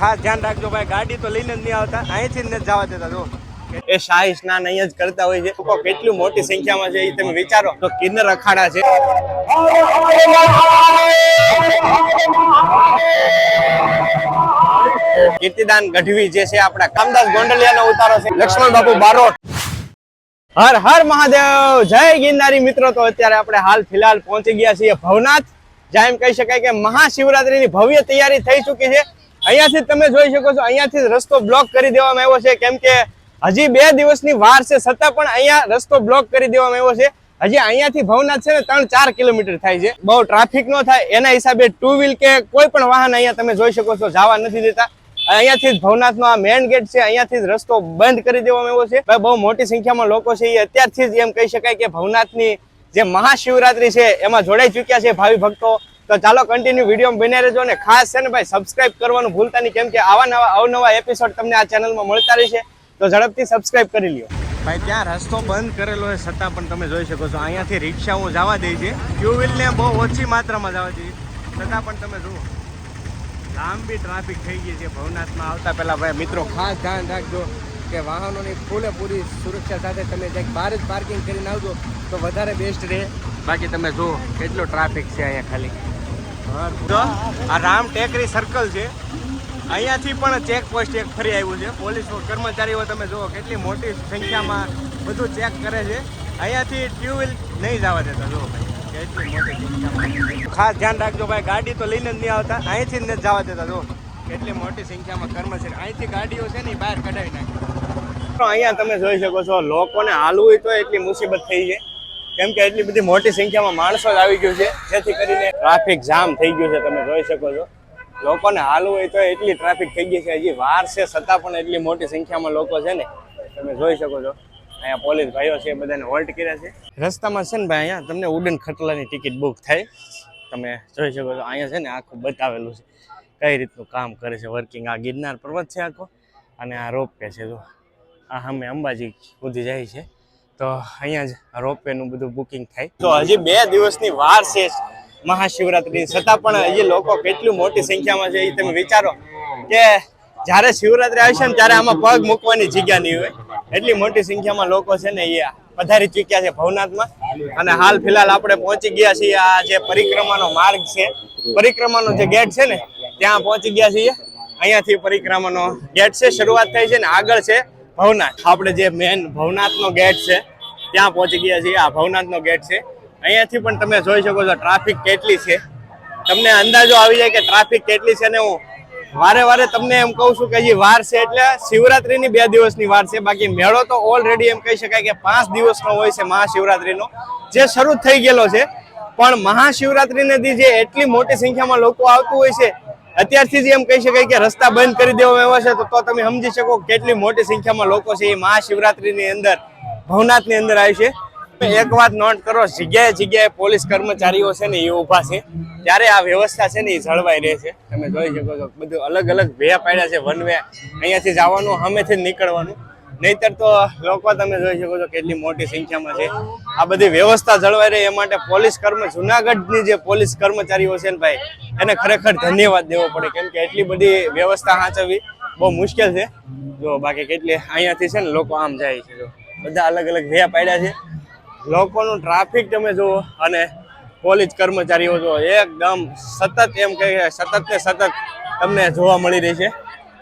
ખાસ ધ્યાન રાખજો ભાઈ, ગાડી તો લઈને જ નહીં આવતા, અહીંથી જ નથી જવા દેતા. જો એ શાહી સ્નાન અહીંયા જ કરતા હોય છે. લોકો કેટલી મોટી સંખ્યામાં છે એ તમે વિચારો. તો કિન્નર અખાડા છે. કીર્તિદાન ગઢવી જે છે આપણા કામદાસ ગોંડલિયાનો ઉતારો છે. લક્ષ્મણ બાપુ બારોટ. હર હર મહાદેવ, જય ગિરનારી મિત્રો. તો અત્યારે આપણે હાલ ફિલહાલ પહોંચી ગયા છીએ ભવનાથ, જ્યાં એમ કહી શકાય કે મહાશિવરાત્રીની ભવ્ય તૈયારી થઈ ચૂકી છે. અહીંયાથી તમે જોઈ શકો છો, અહીંયાથી રસ્તો બ્લોક કરી દેવામાં આવ્યો છે, કેમ કે હજી 2 દિવસની વાર છે, છતાં પણ અહીંયા રસ્તો બ્લોક કરી દેવામાં આવ્યો છે. હજી અહીંયાથી ભવનાથ છે ને 3-4 કિલોમીટર થાય છે. બહુ ટ્રાફિક ન થાય એના હિસાબે 2 વ્હીલ કે કોઈ પણ વાહન અહીંયા તમે જોઈ શકો છો જવા નથી દેતા. અહીંયાથી જ ભવનાથનો આ મેઇન ગેટ છે, અહીંયાથી જ રસ્તો બંધ કરી દેવામાં આવ્યો છે. બહુ મોટી સંખ્યામાં લોકો છે એ અત્યારથી જ એમ કહી શકાય કે ભવનાથની જે મહાશિવરાત્રી છે એમાં જોડાઈ ચૂક્યા છે ભાવિ ભક્તો. તો ચાલો કન્ટિન્યુ વિડીયો બન્યા રહેજો, અને ખાસ છે ને ભાઈ સબસ્ક્રાઇબ કરવાનું ભૂલતા નહીં, કેમ કે આવા નવા અવનવા એપિસોડ તમને આ ચેનલમાં મળતા રહેશે. તો ઝડપથી સબસ્ક્રાઇબ કરી લ્યો ભાઈ. ત્યાં રસ્તો બંધ કરેલો હોય છતાં પણ તમે જોઈ શકો છો અહીંયાથી રિક્ષાઓ જવા દે છે, ટુ વ્હીલને બહુ ઓછી માત્રામાં જવા દે, છતાં પણ તમે જુઓ લાંબી ટ્રાફિક થઈ ગઈ છે. ભવનાથમાં આવતા પહેલા ભાઈ મિત્રો ખાસ ધ્યાન રાખજો કે વાહનોની પૂરેપૂરી સુરક્ષા સાથે તમે ક્યાંક બહાર જ પાર્કિંગ કરીને આવજો તો વધારે બેસ્ટ રહે. બાકી તમે જુઓ કેટલો ટ્રાફિક છે અહીંયા ખાલી. આ રામ ટેકરી સર્કલ છે, અહીંયાથી પણ ચેક પોસ્ટ એક ફરી આવ્યું છે. પોલીસ કર્મચારીઓ તમે જુઓ કેટલી મોટી સંખ્યામાં બધું ચેક કરે છે. અહીંયાથી ટુ વ્હીલ નહીં જવા દેતા. જુઓ ભાઈ કેટલી મોટી સંખ્યામાં. ખાસ ધ્યાન રાખજો ભાઈ, ગાડી તો લઈને જ નહીં આવતા, અહીંથી જ નથી જવા દેતા. જુઓ કેટલી મોટી સંખ્યામાં કર્મચારી, અહીંથી ગાડીઓ છે ને બહાર કઢાવી નાખે. અહીંયા તમે જોઈ શકો છો લોકોને હાલવું તો એટલી મુસીબત થઈ છે, કેમ કે એટલી બધી મોટી સંખ્યામાં માણસો જ આવી ગયું છે, જેથી કરીને ટ્રાફિક જામ થઈ ગયું છે. તમે જોઈ શકો છો લોકોને હાલવું હોય તો એટલી ટ્રાફિક થઈ ગઈ છે. હજી વાર છે છતાં પણ એટલી મોટી સંખ્યામાં લોકો છે ને તમે જોઈ શકો છો. અહીંયા પોલીસ ભાઈઓ છે, બધાને હોલ્ટ કર્યા છે. રસ્તામાં છે ને ભાઈ અહીંયા તમને ઉડન ખટલાની ટિકિટ બુક થાય, તમે જોઈ શકો છો. અહીંયા છે ને આખું બતાવેલું છે કઈ રીતનું કામ કરે છે વર્કિંગ. આ ગિરનાર પર્વત છે આખો, અને આ રોપવે છે. જો આ અમે અંબાજી સુધી જાય છે, તો અહીંયા જ રોપવેનું બધું બુકિંગ થાય. તો હજી 2 દિવસની વાર છે મહાશિવરાત્રી, છતાં પણ હજી લોકો કેટલી મોટી સંખ્યામાં છે એ તમે વિચારો કે જ્યારે શિવરાત્રી આવશે ને ત્યારે આમાં પગ મૂકવાની જગ્યા નહીં હોય, એટલી મોટી સંખ્યામાં લોકો છે ને એ પધારી ચૂક્યા છે ભવનાથમાં. અને હાલ ફિલહાલ આપણે પહોંચી ગયા છીએ આ જે પરિક્રમાનો માર્ગ છે, પરિક્રમાનો જે ગેટ છે ને ત્યાં પહોંચી ગયા છીએ. અહીંયાથી પરિક્રમાનો ગેટ છે, શરૂઆત થઈ છે ને આગળ છે ભવનાથ. આપણે જે મેન ભવનાથનો ગેટ છે ત્યાં પહોંચી ગયા છીએ. આ ભવનાથનો ગેટ છે. અહીંયાથી પણ તમે જોઈ શકો છો ટ્રાફિક કેટલી છે, તમને અંદાજો આવી જાય કે ટ્રાફિક કેટલી છે. ને હું વારે વારે તમને એમ કહું છું કે હજી વાર છે, એટલે શિવરાત્રીની 2 દિવસની વાર છે. બાકી મેળો તો ઓલરેડી એમ કહી શકાય કે 5 દિવસનો હોય છે મહાશિવરાત્રીનો, જે શરૂ થઈ ગયેલો છે. પણ મહાશિવરાત્રીને દી જે એટલી મોટી સંખ્યામાં લોકો આવતું હોય છે, અત્યારથી જ એમ કહી શકાય કે રસ્તા બંધ કરી દેવામાં આવ્યા છે. તો તમે સમજી શકો કેટલી મોટી સંખ્યામાં લોકો છે એ મહાશિવરાત્રીની અંદર ભવનાથની અંદર આવી છે. એક વાત નોટ કરો, જગ્યાએ જગ્યાએ પોલીસ કર્મચારીઓ છે ને એ ઊભા છે, ત્યારે આ વ્યવસ્થા છે ને એ જળવાઈ રહે છે. તમે જોઈ શકો છો બધું અલગ અલગ વે પાડ્યા છે. વન વે અહીંયાથી જવાનું, સામેથી જ નીકળવાનું, નહીતર તો લોકો તમે જોઈ શકો છો કેટલી મોટી સંખ્યામાં છે. આ બધી વ્યવસ્થા જળવાઈ રહે એ માટે જુનાગઢની જે પોલીસ કર્મચારીઓ છે ને ભાઈ એને ખરેખર ધન્યવાદ દેવો પડે, કેમ કે એટલી બધી વ્યવસ્થા સાચવવી બહુ મુશ્કેલ છે. જો બાકી કેટલી અહીંયાથી છે ને લોકો આમ જાય છે, જો બધા અલગ અલગ વે પાડ્યા છે. લોકોનું ટ્રાફિક તમે જુઓ, અને પોલીસ કર્મચારીઓ જો એકદમ સતત એમ કહે સતત ને સતત તમને જોવા મળી રહી છે.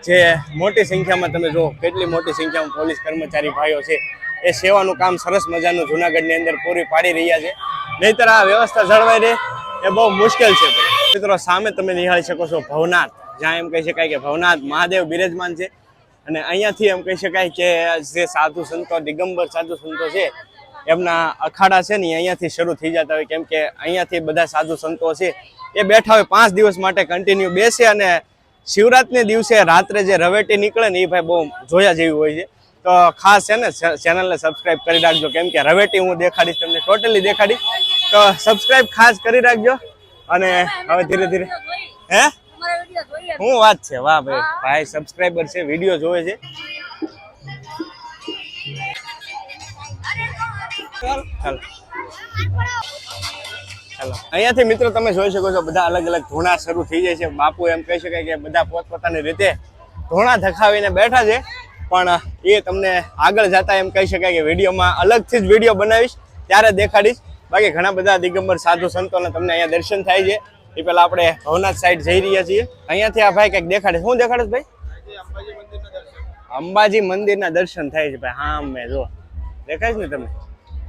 જે મોટી સંખ્યામાં તમે જુઓ કેટલી મોટી સંખ્યામાં પોલીસ કર્મચારી ભાઈઓ છે એ સેવાનું કામ સરસ મજાનું જુનાગઢની અંદર પૂરી પાડી રહ્યા છે. નહીતર આ વ્યવસ્થા જળવાઈ રહે એ બહુ મુશ્કેલ છે. મિત્રો સામે તમે નિહાળી શકો છો ભવનાથ, જ્યાં એમ કહી શકાય કે ભવનાથ મહાદેવ બિરાજમાન છે. અને અહીંયાથી એમ કહી શકાય કે જે સાધુ સંતો, દિગંબર સાધુ સંતો છે એમના અખાડા છે ને અહીંયાથી શરૂ થઈ જતા હોય, કેમ કે અહીંયાથી બધા સાધુ સંતો છે એ બેઠા હોય 5 દિવસ માટે કન્ટિન્યુ બેસે. અને શિવરાત્રીને દિવસે રાત્રે જે રવેટી નીકળે ને એ ભાઈ બહુ જોયા જેવી હોય છે. તો ખાસ છે ને ચેનલને સબસ્ક્રાઈબ કરી રાખજો, કેમ કે રવેટી હું દેખાડીશ તમને, ટોટલી દેખાડીશ. તો સબસ્ક્રાઈબ ખાસ કરી રાખજો. અને હવે ધીરે ધીરે હું વાત છે, વાહ ભાઈ, ભાઈ સબસ્ક્રાઈબર છે, વિડીયો જોવે છે. ચાલ ચાલો અહીંયાથી મિત્રો તમે જોઈ શકો છો બધા અલગ અલગ ધૂણા શરૂ થઈ જાય છે. બાપુ એમ કહી શકાય કે બધા પોતપોતાની રીતે ધૂણા ધખાવીને બેઠા છે, પણ એ તમને આગળ જતા એમ કહી શકાય કે વિડીયોમાં અલગથી જ વિડીયો બનાવીશ ત્યારે દેખાડીશ. બાકી ઘણા બધા દિગંબર સાધુ સંતોને તમને અહીંયા દર્શન થાય છે. એ પહેલા આપણે ભવનાથ સાઈડ જઈ રહ્યા છીએ. અહીંયાથી આ ભાઈ કંઈક દેખાડે. શું દેખાડે ભાઈ? અંબાજી મંદિરના દર્શન થાય છે ભાઈ. હા મેં જો દેખાય છે ને તમે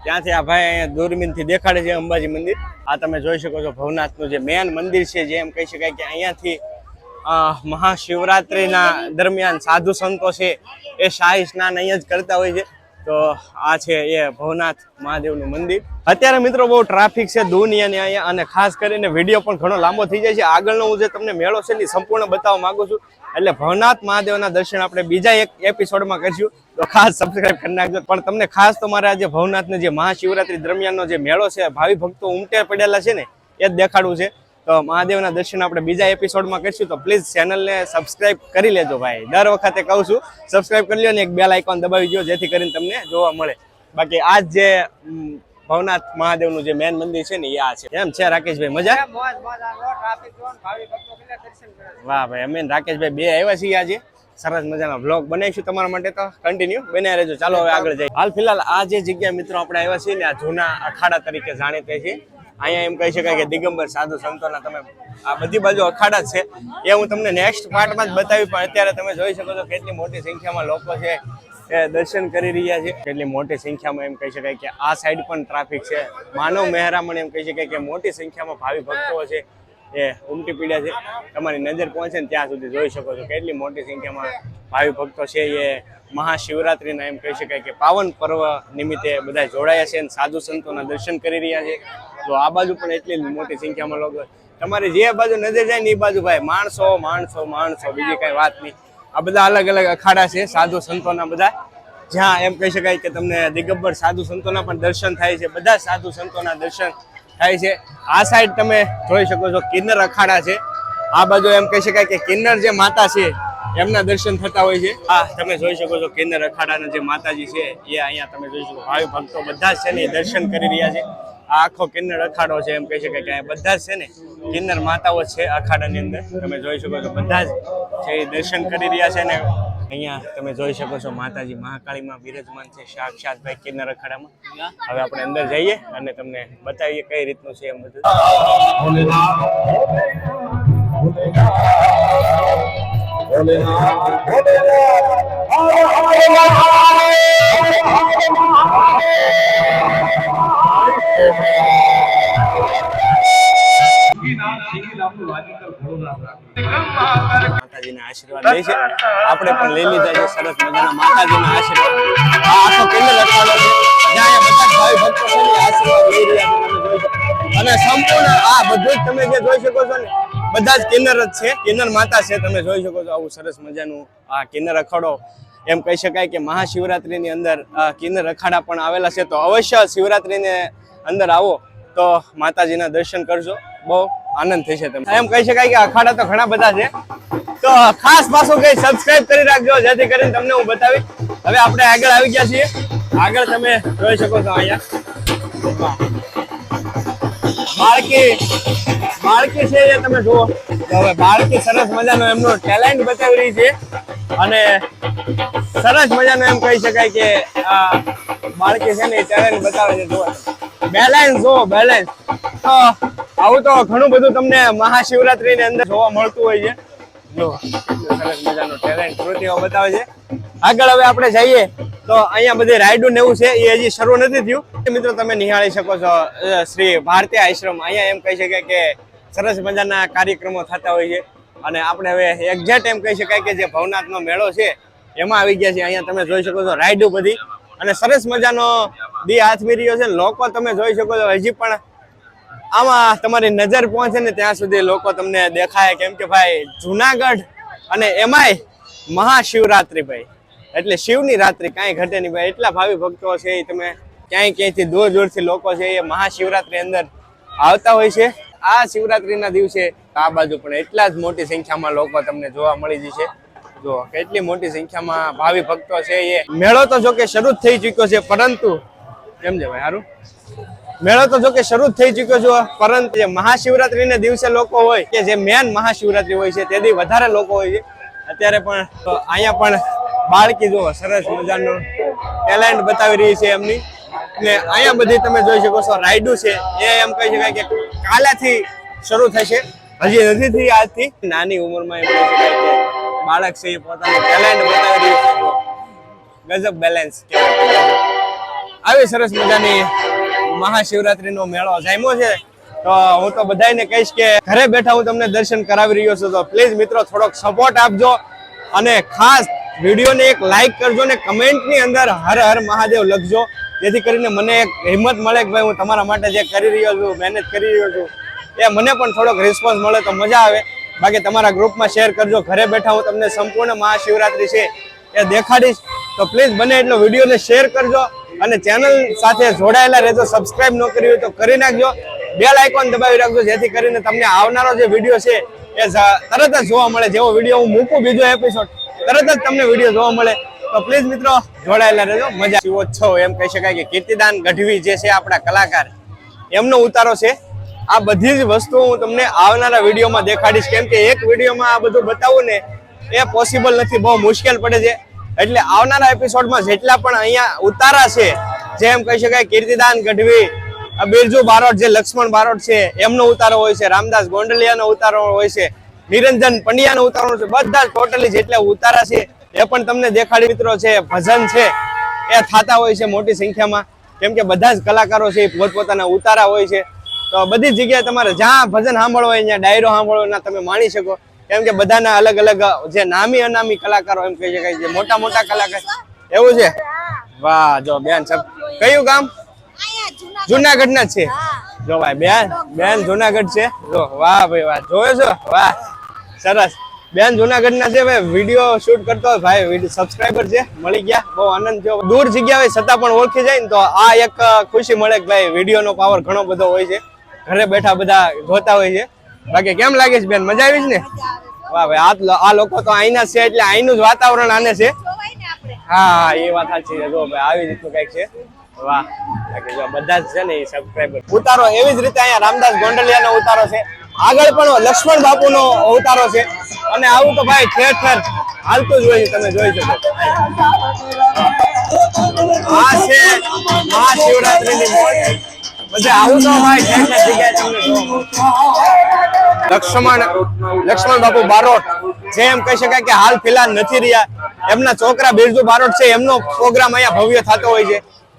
ત્યાંથી આ ભાઈ અહીંયા દૂરબીનથી દેખાડે છે અંબાજી મંદિર. આ તમે જોઈ શકો છો ભવનાથનું જે મેન મંદિર છે, જે એમ કહી શકાય કે અહીંયાથી મહાશિવરાત્રિના દરમિયાન સાધુ સંતો છે એ શાહી સ્નાન અહીંયા જ કરતા હોય છે. તો આ છે એ ભવનાથ મહાદેવનું મંદિર. અત્યારે મિત્રો બહુ ટ્રાફિક છે દુનિયાની અહીંયા, અને ખાસ કરીને વિડીયો પણ ઘણો લાંબો થઈ જાય છે. આગળનો હું જે તમને મેળો છે એ સંપૂર્ણ બતાવવા માંગુ છું. એટલે ભવનાથ મહાદેવના દર્શન આપણે બીજા એક એપિસોડમાં કરીશું, તો ખાસ સબસ્ક્રાઇબ કરી નાખજો. પણ તમને ખાસ તો મારે આજે ભવનાથને જે મહાશિવરાત્રી દરમિયાનનો જે મેળો છે, ભાવિ ભક્તો ઉમટે પડેલા છે ને એ જ દેખાડવું છે. તો મહાદેવના દર્શન આપણે બીજા એપિસોડમાં કરીશું, તો પ્લીઝ ચેનલને સબસ્ક્રાઇબ કરી લેજો ભાઈ. દર વખતે કહું છું સબસ્ક્રાઇબ કરી લો ને એક બેલ આઇકોન દબાવી દો, જેથી કરીને તમને જોવા મળે. બાકી આજ જે ભવનાથ મહાદેવનું જે મેન મંદિર છે ને એ આ છે. એમ છે રાકેશભાઈ, મજા? વાહ ભાઈ, અમે રાકેશભાઈ બે આવ્યા છીએ આજે. સરસ મજાનો વ્લોગ બનાવીશું તમારા માટે, તો કન્ટિન્યુ બન્યા રહેજો. ચાલો હવે આગળ જઈએ. હાલ ફિલહાલ આ જે જગ્યા મિત્રો આપણે આવ્યા છીએ ને આ જૂના અખાડા તરીકે જાણીતા છે. અહીંયા એમ કહી શકાય કે દિગંબર સાધુ સંતોના તમે આ બધી બાજુ અખાડા જ છે. એ હું તમને નેક્સ્ટ પાર્ટમાં જ બતાવી, પણ અત્યારે તમે જોઈ શકો છો કેટલી મોટી સંખ્યામાં લોકો છે એ દર્શન કરી રહ્યા છે. કેટલી મોટી સંખ્યામાં એમ કહી શકાય કે આ સાઈડ પણ ટ્રાફિક છે. માનવ મહેરામણ એમ કહી શકાય કે મોટી સંખ્યામાં ભાવિ ભક્તો છે એ ઉમટી પીડ્યા છે. તમારી નજર પહોંચે ને ત્યાં સુધી જોઈ શકો છો કેટલી મોટી સંખ્યામાં ભાવિ ભક્તો છે એ મહાશિવરાત્રિના એમ કહી શકાય કે પાવન પર્વ નિમિત્તે બધા જોડાયા છે અને સાધુ સંતોના દર્શન કરી રહ્યા છે. તો આ બાજુ પણ એટલી મોટી સંખ્યામાં લોકો, તમારી જે બાજુ નજર જાય ને એ બાજુ ભાઈ માણસો માણસો માણસો, બીજી કઈ વાત નહીં. આ બધા અલગ અલગ અખાડા છે સાધુ સંતોના બધા, જ્યાં એમ કહી શકાય કે તમને દિગંબર સાધુ સંતોના પણ દર્શન થાય છે. બધા સાધુ સંતોના દર્શન થાય છે. આ સાઈડ તમે જોઈ શકો છો કિન્નર અખાડા છે. આ બાજુ એમ કહી શકાય કે કિન્નર જે માતા છે એમના દર્શન થતા હોય છે. આ તમે જોઈ શકો છો કિન્નર અખાડાના જે માતાજી છે એ અહીંયા તમે જોઈ શકો ભાવિ ભક્તો બધા જ છે ને દર્શન કરી રહ્યા છે. આ આખો કિન્નર અખાડો છે એમ કહી શકાય કે બધા જ છે ને કિન્નર માતાઓ છે અખાડાની અંદર. તમે જોઈ શકો છો બધા જ છે એ દર્શન કરી રહ્યા છે. ને અહીંયા તમે જોઈ શકો છો માતાજી મહાકાળીમાં બિરાજમાન છે સાક્ષાત ભાઈ કિન્નર અખાડામાં. હવે આપણે અંદર જઈએ અને તમને બતાવીએ કઈ રીતનું છે એમ બધું. માતાજીના આશીર્વાદ લે છે, આપણે પણ લઈ લીધા છે સરસ મજાના માતાજીના આશીર્વાદ. આ આખો કેન્દ્ર અખાડો છે જ્યાં બધા ભાવિ ભક્તો છે આશીર્વાદ લઈ રહ્યા છે. તમે જોઈ શકો અને સંપૂર્ણ આ બધું જ તમે જે જોઈ શકો છો ને બધા જ કિન્નર જ છે, કિન્નર માતા છે. તમે જોઈ શકો છો આવું સરસ મજાનું આ કિન્નર અખાડો એમ કહી શકાય કે મહાશિવરાત્રીની અંદર કિન્નર અખાડા પણ આવેલા છે. તો અવશ્ય શિવરાત્રીને અંદર આવો તો માતાજીના દર્શન કરજો, બહુ આનંદ થશે તમને. એમ કહી શકાય કે અખાડા તો ઘણા બધા છે, તો ખાસ પાછું કઈ સબસ્ક્રાઇબ કરી રાખજો જેથી કરીને તમને હું બતાવી. હવે આપણે આગળ આવી ગયા છીએ. આગળ તમે જોઈ શકો છો અહીંયા બાળકી છે એ તમે જુઓ. તો હવે બાળકી સરસ મજાનો એમનો ટેલેન્ટ બતાવી રહી છે અને સરસ મજાનું એમ કહી શકાય કે બાળકી છે ને એ ટેલેન્ટ બતાવે છે. જુઓ બેલેન્સ, જો બેલેન્સ. તો આવું તો ઘણું બધું તમને મહાશિવરાત્રીની અંદર જોવા મળતું હોય છે. જો સરસ મજાનો ટેલેન્ટ કૃતિઓ બતાવે છે. આગળ હવે આપણે જઈએ તો અહીંયા બધી રાઈડો ને એવું છે એ હજી શરૂ નથી થયું. મિત્રો તમે નિહાળી શકો છો શ્રી ભારતીય આશ્રમ. અહીંયા એમ કહી શકાય કે સરસ મજાના કાર્યક્રમો થતા હોય છે અને આપણે હવે એક્ઝેક્ટ એમ કહી શકાય કે જે ભવનાથનો મેળો છે એમાં આવી ગયા છે. અહીંયા તમે જોઈ શકો છો રાઈડો બધી અને સરસ મજાનો દી હાથમી રહ્યો છે. લોકો તમે જોઈ શકો છો હજી પણ આમાં તમારી નજર પહોંચે ને ત્યાં સુધી લોકો તમને દેખાય, કેમ કે ભાઈ જુનાગઢ અને એમાંય મહાશિવરાત્રી ભાઈ એટલે શિવની રાત્રિ કાંઈ ઘટે નહીં ભાઈ. એટલા ભાવિ ભક્તો છે એ તમે ક્યાંયથી દૂર દૂરથી લોકો છે એ મહાશિવરાત્રી અંદર આવતા હોય છે. આ શિવરાત્રીના દિવસે આ બાજુ પણ એટલા જ મોટી સંખ્યામાં લોકો તમને જોવા મળી જશે. જો કેટલી મોટી સંખ્યામાં ભાવિ ભક્તો છે. એ મેળો તો જો કે શરૂ જ થઈ ચૂક્યો છે, પરંતુ કેમ છે ભાઈ સારું મેળો તો જો કે શરૂ જ થઈ ચુક્યો છે, પરંતુ જે મહાશિવરાત્રીને દિવસે લોકો હોય કે જે મેન મહાશિવરાત્રી હોય છે તેથી વધારે લોકો હોય છે. અત્યારે પણ તો અહીંયા પણ બાળકી જો સરસ મજાનું ટેલેન્ટ બતાવી રહી છે એમની. ને અહીંયા બધી તમે જોઈ શકો છો રાઈડુ છે એ એમ કહી શકાય કે કાલેથી શરૂ થશે, હજી નથી થઈ આજથી. નાની ઉંમરમાં એમ કહી શકાય કે બાળક છે એ પોતાનું ટેલેન્ટ બતાવી રહ્યું છે. ગજબ બેલેન્સ કહેવાય. આવી સરસ મજાની મહાશિવરાત્રીનો મેળો જામ્યો છે. તો હું તો બધાને કહીશ કે ઘરે બેઠા હું તમને દર્શન કરાવી રહ્યો છું, તો પ્લીઝ મિત્રો થોડોક સપોર્ટ આપજો અને ખાસ વિડીયોને એક લાઈક કરજો ને કમેન્ટની અંદર હર હર મહાદેવ લખજો, જેથી કરીને મને એક હિંમત મળે કે ભાઈ હું તમારા માટે જે કરી રહ્યો છું, મહેનત કરી રહ્યો છું, એ મને પણ થોડોક રિસ્પોન્સ મળે તો મજા આવે. બાકી તમારા ગ્રુપમાં શેર કરજો. ઘરે બેઠા હું તમને સંપૂર્ણ મહાશિવરાત્રી છે એ દેખાડીશ, તો પ્લીઝ બને એટલો વિડીયોને શેર કરજો અને ચેનલ સાથે જોડાયેલા રહેજો. સબસ્ક્રાઇબ ન કરી હોય તો કરી નાખજો, બેલ આઇકોન દબાવી રાખજો, જેથી કરીને તમને આવનારો જે વિડીયો છે એ તરત જ જોવા મળે. જેવો વિડીયો હું મૂકું બીજો એપિસોડ તરત જ તમને વિડીયો જોવા મળે. તો પ્લીઝ મિત્રો જોડાયેલા રહેજો. મજા શિવોત્સવ એમ કહી શકાય કે કીર્તિદાન ગઢવી જે છે આપણા કલાકાર, એમનો ઉતારો છે. આ બધી જ વસ્તુઓ હું તમને આવનારા વિડીયોમાં દેખાડીશ, કેમ કે એક વિડીયોમાં આ બધું બતાવવું ને એ પોસિબલ નથી, બહુ મુશ્કેલ પડે છે. એટલે આવનારા એપિસોડમાં જેટલા પણ અહીંયા ઉતારા છે, જેમ કહી શકાય કીર્તિદાન ગઢવી, બિરજુ બારોટ જે લક્ષ્મણ બારોટ છે એમનો ઉતારો હોય છે, રામદાસ ગોંડલિયાનો ઉતારો હોય છે, નિરંજન પંડ્યાનો ઉતારો છે, બધા ટોટલી જેટલા ઉતારા છે એ પણ તમને દેખાડી. મિત્રો છે ભજન છે એ થતા હોય છે મોટી સંખ્યામાં, કેમ કે બધા જ કલાકારો છે એ પોતપોતાના ઉતારા હોય છે. તો બધી જગ્યાએ તમારે જ્યાં ભજન સાંભળવો હોય ત્યાં ડાયરો સાંભળવો ના તમે માણી શકો, કેમ કે બધાના અલગ અલગ જે નામી અનામી કલાકારો એમ કહી શકાય, જે મોટા મોટા કલાકાર એવું છે. વાહ જો બેન, કયું ગામ? જુનાગઢ ના છે. જો ભાઈ બેન જુનાગઢ છે. જો વાહ ભાઈ વાહ, જોયો છો? વાહ સરસ. બેન જુનાગઢ ના છે ભાઈ, વિડીયો શૂટ કરતો હોય ભાઈ, સબસ્ક્રાઈબર છે મળી ગયા, બહુ આનંદ થયો. દૂર જગ્યા હોય છતાં પણ ઓળખી જાય ને તો આ એક ખુશી મળે કે ભાઈ વિડીયો નો પાવર ઘણો બધો હોય છે. ઘરે બેઠા બધા જોતા હોય છે. બાકી કેમ લાગે છે બેન, મજા આવી છે ને? વાહ ભાઈ, આ લોકો તો અહીંના છે એટલે અહીંનું જ વાતાવરણ આને છે. હા એ વાત સાચી છે. જો ભાઈ આવી રીતનું કઈક છે. વાહ, જો બધા જ છે ને એ સબસ્ક્રાઈબર. ઉતારો એવી જ રીતે અહીંયા રામદાસ ગોંડલિયાનો ઉતારો છે, આગળ પણ લક્ષ્મણ બાપુનો ઉતારો છે, અને આવું તો ભાઈ ઠેર ઠેર હાલતું જ હોય, તમે જોઈ શકો. આ છે મહાશિવરાત્રીની મોજ. બધે આવું તો ભાઈ ઠેર ઠેર જગ્યાએ તમને જોવા લક્ષ્મણ બાપુ બારોટ જે એમ કહી શકાય કે હાલ ફિલહાલ નથી રહ્યા, એમના છોકરા બિરજુ બારોટ છે એમનો પ્રોગ્રામ અહીંયા ભવ્ય થતો હોય છે.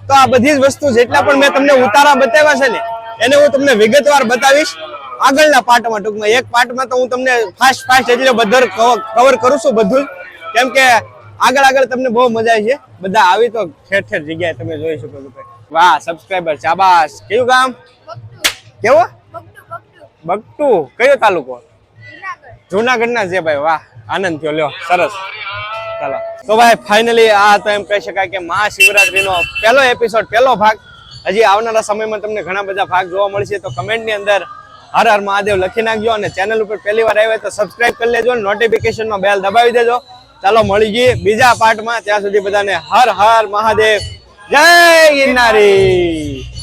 તો આ બધી જ વસ્તુ જેટલા પણ મેં તમને ઉતારા બતાવ્યા છે ને એને હું તમને વિગતવાર બતાવીશ આગળના પાર્ટમાં. ટૂંકમાં એક પાર્ટમાં તો હું તમને ફાસ્ટ એટલે બધું કવર કરું છું બધું જ, કેમ કે આગળ તમને બહુ મજા આવી છે. બધા આવી તો ઠેર ઠેર જગ્યાએ તમે જોઈ શકો છો. વાહ સબસ્ક્રાઈબર, શાબાશ. કયું ગામ? કેવો? બગટુ. કયો તાલુકો? જુનાગઢ ના છે ભાઈ. વાહ આનંદ થયો. લ્યો સરસ. ચાલો તો ભાઈ ફાઇનલી આ તો એમ કહી શકાય કે મહાશિવરાત્રીનો પહેલો એપિસોડ, પહેલો ભાગ. હજી આવનારા સમયમાં તમને ઘણા બધા ભાગ જોવા મળશે, તો કમેન્ટની અંદર હર હર મહાદેવ લખી નાખજો, અને ચેનલ ઉપર પહેલી વાર આવ્યા તો સબસ્ક્રાઇબ કરી લેજો, નોટિફિકેશનમાં બેલ દબાવી દેજો. ચાલો મળી ગઈ બીજા પાર્ટમાં, ત્યાં સુધી બધાને હર હર મહાદેવ, જય ગિરનારી.